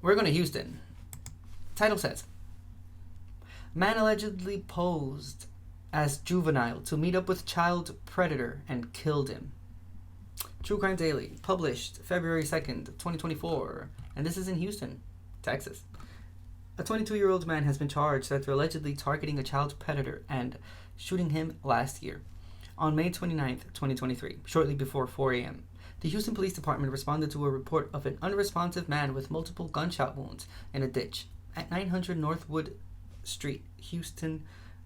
We're going to Houston. Title says, man allegedly posed as juvenile to meet up with child predator and killed him. True Crime Daily, published February 2nd, 2024. And this is in Houston, Texas. A 22-year-old man has been charged after allegedly targeting a child predator and shooting him last year. On May 29th, 2023, shortly before 4 a.m., the Houston Police Department responded to a report of an unresponsive man with multiple gunshot wounds in a ditch at 900 Northwood Street. Houston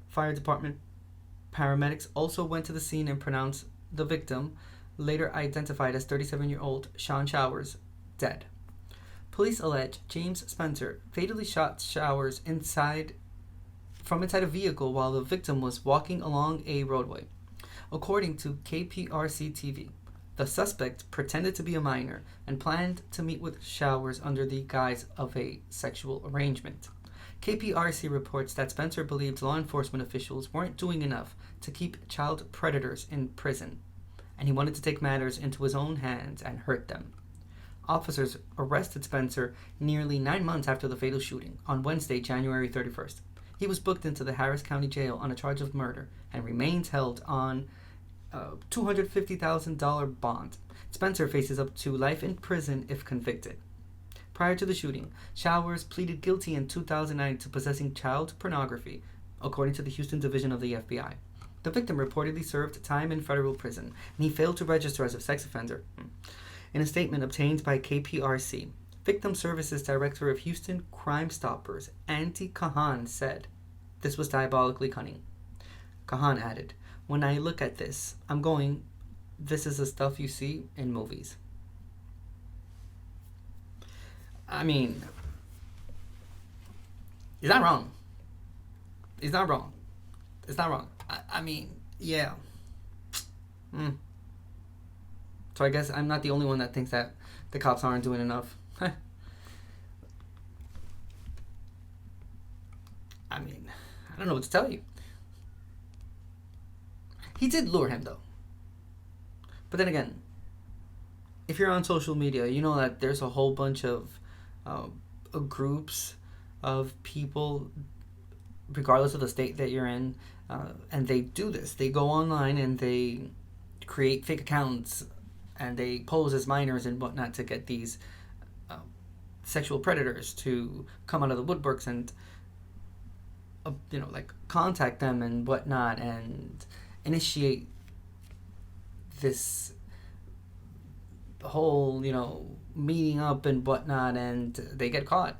Fire Department paramedics also went to the scene and pronounced the victim, later identified as 37-year-old Sean Showers, dead. Police allege James Spencer fatally shot Showers from inside a vehicle while the victim was walking along a roadway. According to KPRC TV, the suspect pretended to be a minor and planned to meet with Showers under the guise of a sexual arrangement. KPRC reports that Spencer believed law enforcement officials weren't doing enough to keep child predators in prison, and he wanted to take matters into his own hands and hurt them. Officers arrested Spencer nearly 9 months after the fatal shooting on Wednesday, January 31st. He was booked into the Harris County Jail on a charge of murder and remains held on $250,000 bond. Spencer faces up to life in prison if convicted. Prior to the shooting, Showers pleaded guilty in 2009 to possessing child pornography, according to the Houston Division of the FBI. The victim reportedly served time in federal prison, and he failed to register as a sex offender. In a statement obtained by KPRC, Victim Services Director of Houston Crime Stoppers, Auntie Kahan, said, "This was diabolically cunning." Kahan added, "When I look at this, I'm going, this is the stuff you see in movies." I mean, he's not wrong. He's not wrong. It's not wrong. I mean, yeah. So I guess I'm not the only one that thinks that the cops aren't doing enough. I mean, I don't know what to tell you. He did lure him, though. But then again, if you're on social media, you know that there's a whole bunch of groups of people, regardless of the state that you're in, and they do this. They go online and they create fake accounts and they pose as minors and whatnot to get these sexual predators to come out of the woodworks and, like contact them and whatnot and initiate this whole, meeting up and whatnot, and they get caught.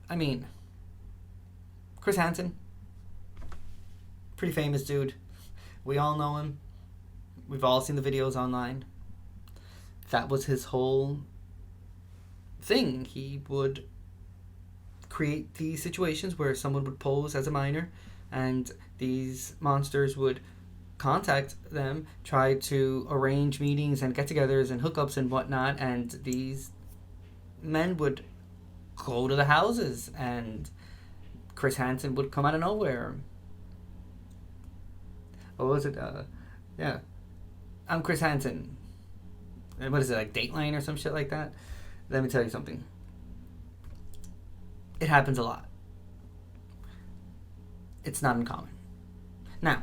I mean, Chris Hansen, pretty famous dude. We all know him. We've all seen the videos online. That was his whole thing. He would create these situations where someone would pose as a minor and these monsters would contact them, try to arrange meetings and get-togethers and hookups and whatnot, and these men would go to the houses and Chris Hansen would come out of nowhere. What was it? Yeah. I'm Chris Hansen. And what is it, like Dateline or some shit like that? Let me tell you something. It happens a lot. It's not uncommon. Now,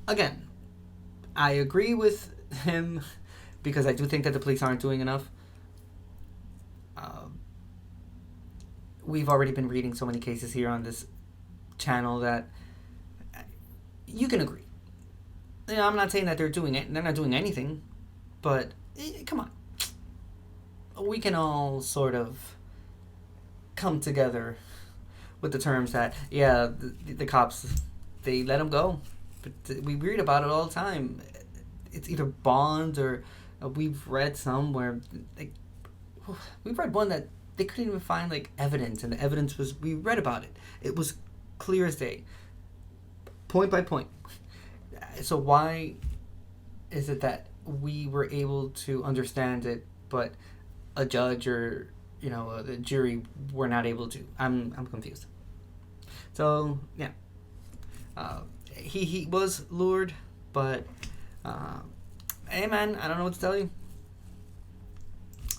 again, I agree with him because I do think that the police aren't doing enough. We've already been reading so many cases here on this channel that you can agree. I'm not saying that they're doing it. They're not doing anything. But, come on. We can all sort of come together with the terms that, yeah, the cops, they let them go. But we read about it all the time. It's either bonds or we've read some where, we've read one that they couldn't even find, evidence. And the evidence was, we read about it. It was clear as day. Point by point. So why is it that we were able to understand it, but a judge or, the jury were not able to? I'm confused. So, yeah. He was lured, but hey man, I don't know what to tell you.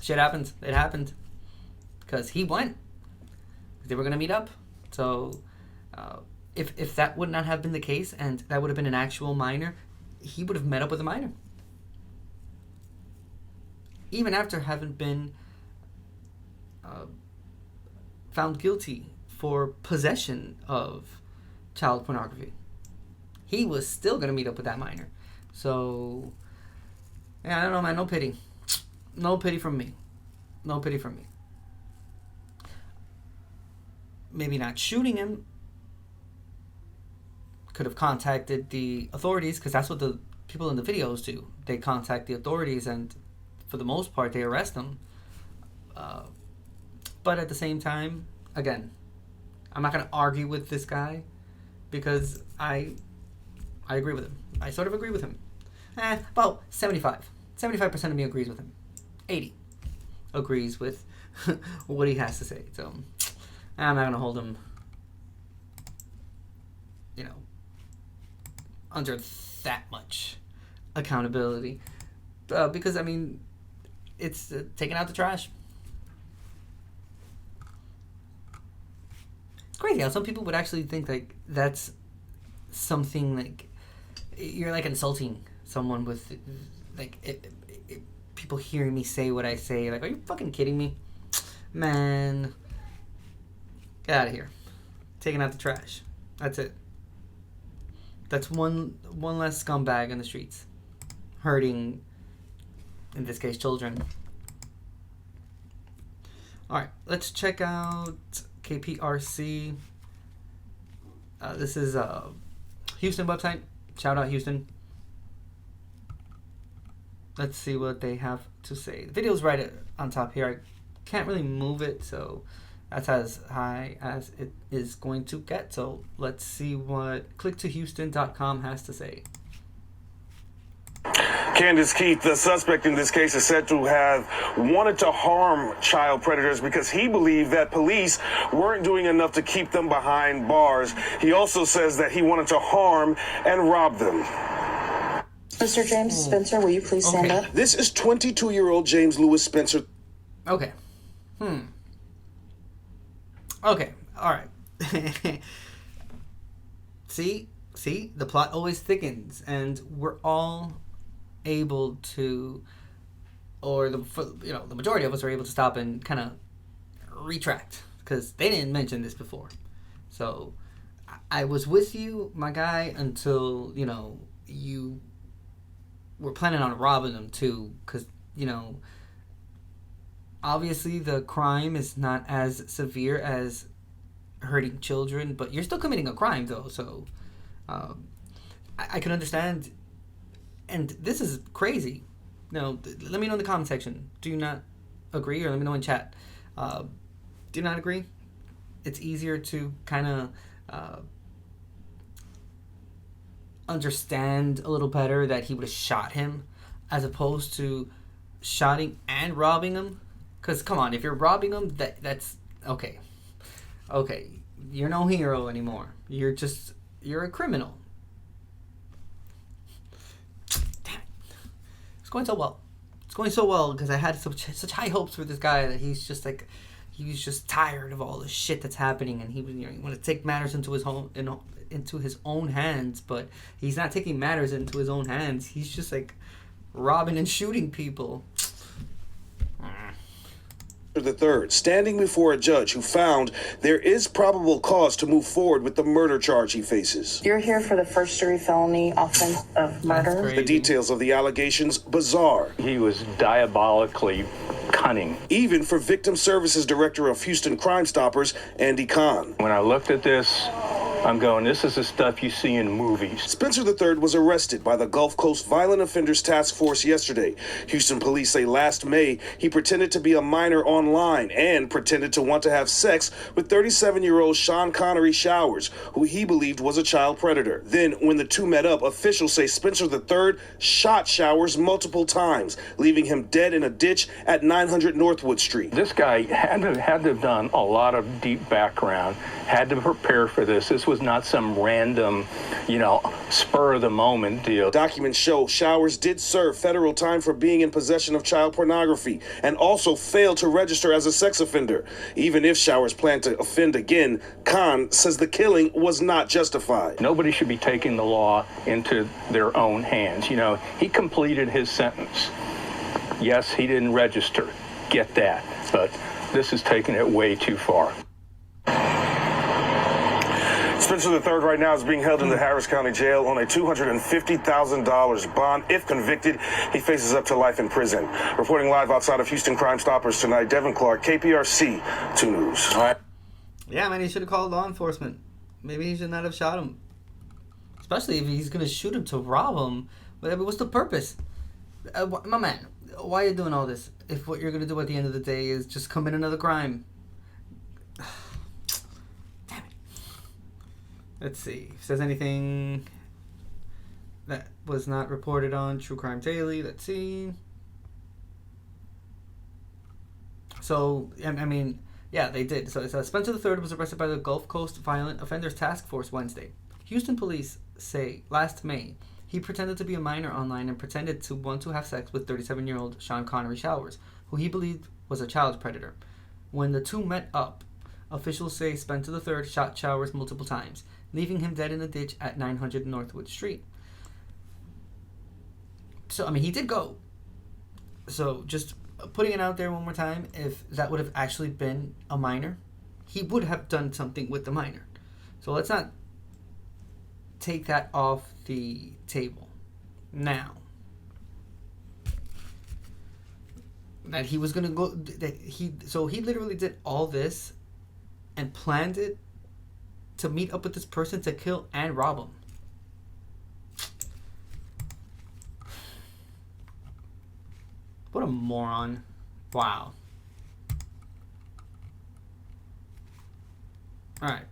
Shit happened. It happened. Because he went. They were going to meet up. So, if that would not have been the case, and that would have been an actual minor, he would have met up with a minor. Even after having been found guilty for possession of child pornography, he was still going to meet up with that minor. So, yeah, I don't know, man. No pity. No pity from me. No pity from me. Maybe not shooting him. Could have contacted the authorities, because that's what the people in the videos do. They contact the authorities, and for the most part, they arrest them. But at the same time, again, I'm not going to argue with this guy, because I agree with him. I sort of agree with him. About 75. 75% of me agrees with him. 80 agrees with what he has to say. So I'm not going to hold him, under that much accountability. Because, I mean, it's taking out the trash. It's crazy how some people would actually think, like, that's something, like, you're, like, insulting someone with, like, people hearing me say what I say. Like, are you fucking kidding me? Man. Get out of here. Taking out the trash. That's it. That's one less scumbag in the streets. Hurting, in this case, children. Alright, let's check out KPRC. This is a Houston website. Shout out Houston. Let's see what they have to say. The video's right on top here. I can't really move it, so that's as high as it is going to get. So let's see what clicktohouston.com has to say. Candace Keith, the suspect in this case, is said to have wanted to harm child predators because he believed that police weren't doing enough to keep them behind bars. He also says that he wanted to harm and rob them. Mr. James Spencer, will you please stand up? This is 22-year-old James Lewis Spencer. Okay. Okay. All right. See, the plot always thickens, and we're all able to, or the majority of us are able to stop and kind of retract, because they didn't mention this before. So I was with you, my guy, until you were planning on robbing them too, because obviously the crime is not as severe as hurting children, but you're still committing a crime though. So I can understand, and this is crazy. Let me know in the comment section. Do you not agree, or let me know in chat. Do you not agree? It's easier to kind of understand a little better that he would have shot him, as opposed to shotting and robbing him. Because come on, if you're robbing him, that's okay. Okay, you're no hero anymore. You're a criminal. Damn it. It's going so well. It's going so well because I had such high hopes for this guy that he's just tired of all the shit that's happening, and he want to take matters into his own hands, but he's not taking matters into his own hands. He's just like robbing and shooting people. The third, standing before a judge who found there is probable cause to move forward with the murder charge he faces. You're here for the first-degree felony offense of murder. The details of the allegations bizarre. He was diabolically cunning. Even for Victim Services Director of Houston Crime Stoppers, Andy Kahn. When I looked at this, I'm going, this is the stuff you see in movies. Spencer III was arrested by the Gulf Coast Violent Offenders Task Force yesterday. Houston police say last May, he pretended to be a minor online and pretended to want to have sex with 37-year-old Sean Connery Showers, who he believed was a child predator. Then, when the two met up, officials say Spencer III shot Showers multiple times, leaving him dead in a ditch at 900 Northwood Street. This guy had to have done a lot of deep background, had to prepare for this. This was not some random, spur of the moment deal. Documents show Showers did serve federal time for being in possession of child pornography and also failed to register as a sex offender. Even if Showers planned to offend again, Khan says the killing was not justified. Nobody should be taking the law into their own hands. He completed his sentence. Yes, he didn't register. Get that. But this is taking it way too far. Spencer III right now is being held in the Harris County Jail on a $250,000 bond. If convicted, he faces up to life in prison. Reporting live outside of Houston Crime Stoppers tonight, Devin Clark, KPRC 2 News. All right. Yeah, man, he should have called law enforcement. Maybe he should not have shot him. Especially if he's going to shoot him to rob him. But what's the purpose? My man, why are you doing all this if what you're going to do at the end of the day is just commit another crime? Damn it. Let's see. If there's anything that was not reported on True Crime Daily, let's see. So, I mean, yeah, they did. So Spencer III was arrested by the Gulf Coast Violent Offenders Task Force Wednesday. Houston police say last May he pretended to be a minor online and pretended to want to have sex with 37-year-old Sean Connery Showers, who he believed was a child predator. When the two met up, officials say Spencer III shot Showers multiple times, leaving him dead in a ditch at 900 Northwood Street. So, I mean, he did go. So, just putting it out there one more time, if that would have actually been a minor, he would have done something with the minor. So, let's not take that off the table. Now, that he was gonna go, he literally did all this and planned it to meet up with this person to kill and rob him. What a moron. Wow. Alright.